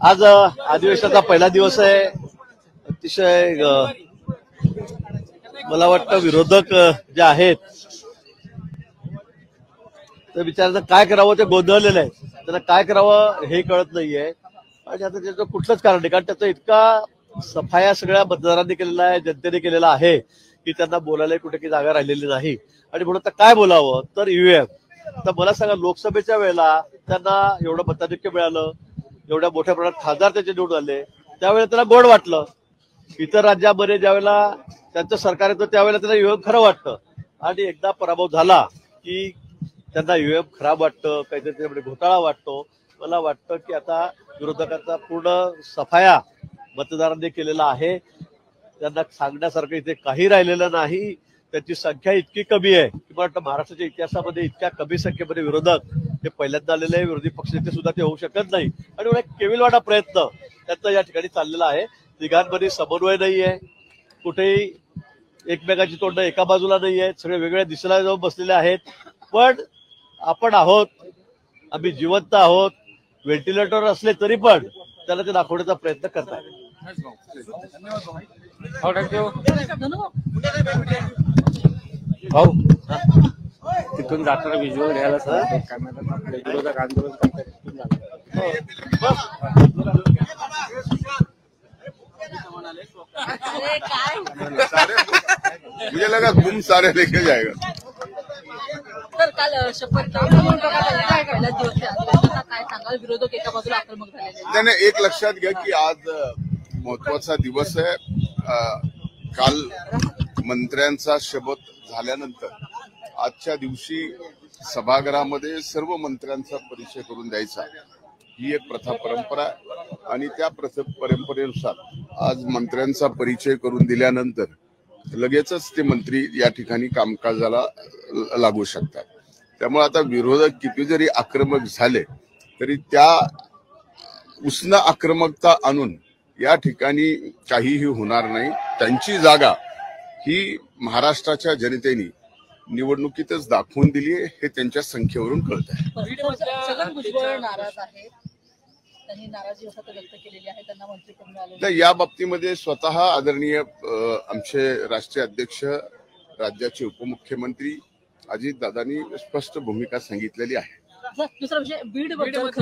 आज अधिवेशनाचा पहिला दिवस आहे. अतिशय मला वाटतं विरोधक जे आहेत ते बिचारांचं काय करावं ते गोंधळलेलं आहे. त्यांना काय करावं हे कळत नाहीये आणि आता त्याचं कुठलंच कारण नाही, कारण त्याचा इतका सफाया सगळ्या मतदारांनी केलेला आहे, जनतेने केलेला आहे की त्यांना बोलायला कुठे काही जागा राहिलेली नाही. आणि म्हणून आता काय बोलावं तर ईव्हीएम. तर मला सांगा, लोकसभेच्या वेळेला त्यांना एवढं मताधिक्य मिळालं, एवढ्या मोठ्या प्रमाणात खासदार त्याचे निवडून आले, त्यावेळेला त्यांना गोड वाटलं. इतर राज्यामध्ये ज्यावेळेला त्यांचं सरकार येतं त्यावेळेला त्यांना ईव्हीएम खरं वाटतं आणि एकदा पराभव झाला की त्यांना ईव्हीएम खराब वाटतं, काहीतरी त्याच्यामध्ये घोटाळा वाटतो. मला वाटतं की आता विरोधकांचा पूर्ण सफाया मतदारांनी केलेला आहे. त्यांना सांगण्यासारखं इथे काही राहिलेलं नाही. त्याची संख्या इतकी कमी आहे की मला वाटतं महाराष्ट्राच्या इतिहासामध्ये इतक्या कमी संख्येमध्ये विरोधक हे पहिल्यांदा आलेले आहे. विरोधी पक्षनेते सुद्धा ते होऊ शकत नाही आणि एवढा केविलवाणा प्रयत्न त्यांचा या ठिकाणी चाललेला आहे. तिघांमध्ये समन्वय नाहीये, कुठेही एकमेकाची तोंड एका बाजूला नाही आहेत, सगळे वेगवेगळ्या दिशेला जाऊन बसलेले आहेत. पण आपण आहोत, आम्ही जिवंत आहोत. व्हेंटिलेटर असले तरी पण त्याला ते दाखवण्याचा प्रयत्न करतात. भाऊ तिथून जाताना व्हिज्युअल घ्यायला विरोधक आंदोलन मुझे लगा तुम सारे लेके जाएगा. तर काल शपथ पहिला दिवस काय सांगाल, विरोधक एका बाजूला आक्रमक झालेले. नाही, एक लक्षात घ्या की आज महत्वाचा दिवस आहे. काल मंत्र्यांचा शपथ झाल्यानंतर आजच्या दिवशी सभागृहामध्ये सर्व मंत्र्यांचा परिचय करून द्यायचा ही एक प्रथा परंपरा आहे आणि त्या परंपरेनुसार आज मंत्र्यांचा परिचय करून दिल्यानंतर लगेचच ते मंत्री या ठिकाणी कामकाजाला लागू शकतात. त्यामुळे आता विरोधक किती जरी आक्रमक झाले तरी त्या उष्ण आक्रमकता आणून या ठिकाणी काहीही होणार नाही. त्यांची जागा ही महाराष्ट्राच्या जनतेने निवडणुकीतच दाखवून दिली आहे, हे त्यांच्या संख्येवरून कळत आहे. छगन भुजबळ नाराज आहेत, त्यांनी नाराजी व्यक्त केलेली आहे, त्यांना मंत्री करून आले. या बाबतीमध्ये स्वतः आदरणीय आमचे राष्ट्रीय अध्यक्ष, राज्याचे उपमुख्यमंत्री अजितदादांनी स्पष्ट भूमिका सांगितलेली आहे. दुसरा विषय बीड विरोधक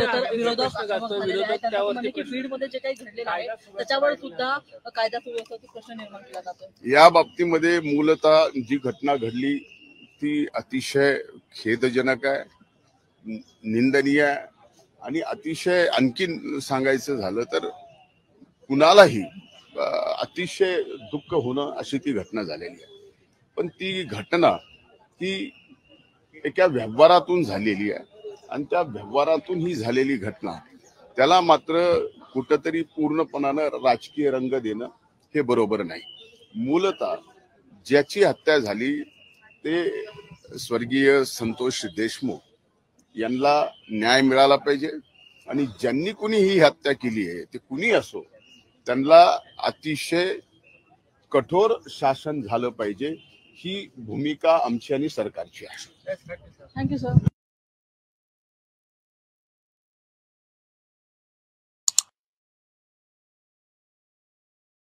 बीडमध्ये जे काही घडलेलं आहे त्याच्यावर सुद्धा कायदा सुव्यवस्थेचा प्रश्न निर्माण केला जातो. या बाबतीमध्ये मूलतः जी घटना घडली ती अतिशय खेदजनक आहे, निंदनीय आहे आणि अतिशय आणखीन सांगायचं झालं तर कुणालाही अतिशय दुःख होणं अशी ती घटना झालेली आहे. पण ती घटना ती एका व्यवहारातून झालेली आहे आणि त्या व्यवहारातून ही झालेली घटना त्याला मात्र कुठंतरी पूर्णपणानं राजकीय रंग देणं हे बरोबर नाही. मूलतः ज्याची हत्या झाली ते स्वर्गीय संतोष देशमुख यांना न्याय मिळाला पाहिजे आणि ज्यांनी कुणी ही हत्या केली आहे ते कुणी असो त्यांना अतिशय कठोर शासन झालं पाहिजे. ही भूमिका आमची आणि सरकारची आहे. Thank you sir.